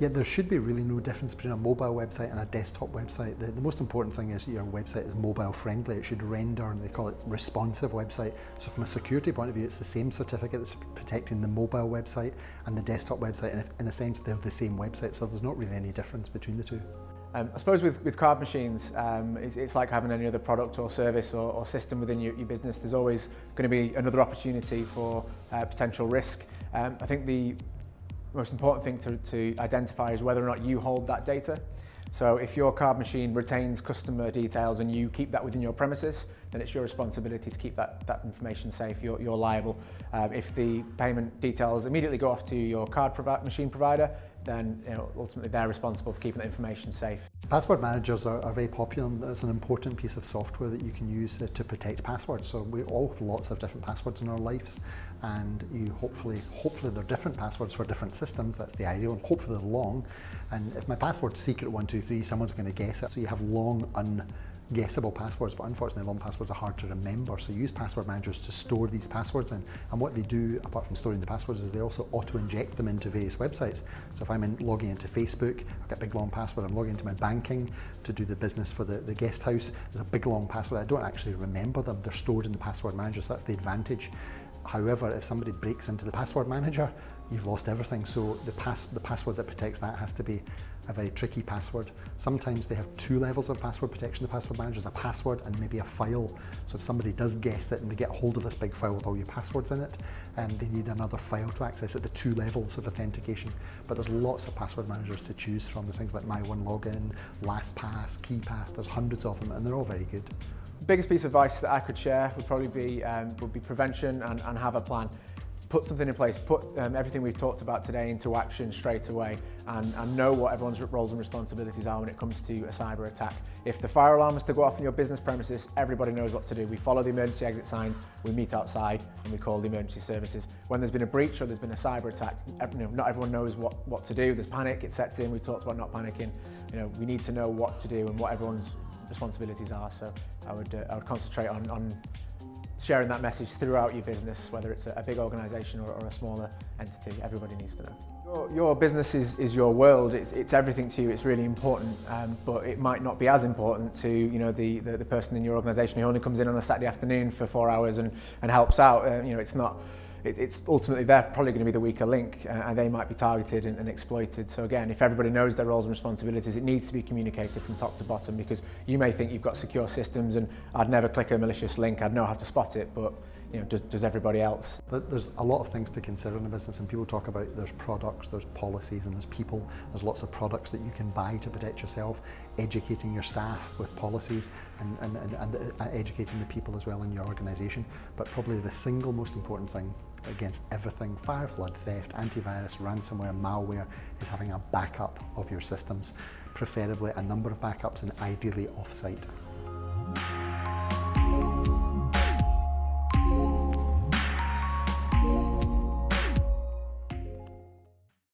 Yeah, there should be really no difference between a mobile website and a desktop website. The most important thing is your website is mobile friendly. It should render, and they call it responsive website. So from a security point of view, it's the same certificate that's protecting the mobile website and the desktop website. And in a sense, they're the same website, so there's not really any difference between the two. I suppose with card machines, it's like having any other product or service or system within your business. There's always going to be another opportunity for potential risk. I think the most important thing to identify is whether or not you hold that data. So if your card machine retains customer details and you keep that within your premises, then it's your responsibility to keep that information safe. You're liable. If the payment details immediately go off to your machine provider, then ultimately they're responsible for keeping that information safe. Password managers are very popular. It's an important piece of software that you can use to protect passwords. So we all have lots of different passwords in our lives, and you hopefully they're different passwords for different systems. That's the ideal, and hopefully they're long. And if my password's secret123, someone's going to guess it. So you have long, guessable passwords, but unfortunately long passwords are hard to remember. So use password managers to store these passwords in. And what they do, apart from storing the passwords, is they also auto-inject them into various websites. So if I'm logging into Facebook, I've got a big long password. I'm logging into my banking to do the business for the guest house. There's a big long password. I don't actually remember them. They're stored in the password manager, so that's the advantage. However, if somebody breaks into the password manager, you've lost everything. So the password that protects that has to be a very tricky password. Sometimes they have two levels of password protection. The password manager is a password and maybe a file. So if somebody does guess it and they get hold of this big file with all your passwords in it, they need another file to access it, the two levels of authentication. But there's lots of password managers to choose from. There's things like My1Login, LastPass, KeyPass. There's hundreds of them, and they're all very good. The biggest piece of advice that I could share would probably be prevention and have a plan. Put something in place, put everything we've talked about today into action straight away, and know what everyone's roles and responsibilities are when it comes to a cyber attack. If the fire alarm is to go off in your business premises, everybody knows what to do. We follow the emergency exit signs, we meet outside, and we call the emergency services. When there's been a breach or there's been a cyber attack, not everyone knows what to do. There's panic, it sets in. We talked about not panicking. We need to know what to do and what everyone's responsibilities are. So I would concentrate on sharing that message throughout your business, whether it's a big organisation or a smaller entity. Everybody needs to know. Your business is your world. It's everything to you. It's really important, but it might not be as important to the person in your organisation who only comes in on a Saturday afternoon for 4 hours and helps out. It's not. It's ultimately they're probably going to be the weaker link, and they might be targeted and exploited. So again, if everybody knows their roles and responsibilities, it needs to be communicated from top to bottom, because you may think you've got secure systems and I'd never click a malicious link, I'd know how to spot it, but does everybody else? There's a lot of things to consider in a business, and people talk about there's products, there's policies, and there's people. There's lots of products that you can buy to protect yourself, educating your staff with policies and educating the people as well in your organisation. But probably the single most important thing against everything, fire, flood, theft, antivirus, ransomware, malware, is having a backup of your systems, preferably a number of backups and ideally off-site.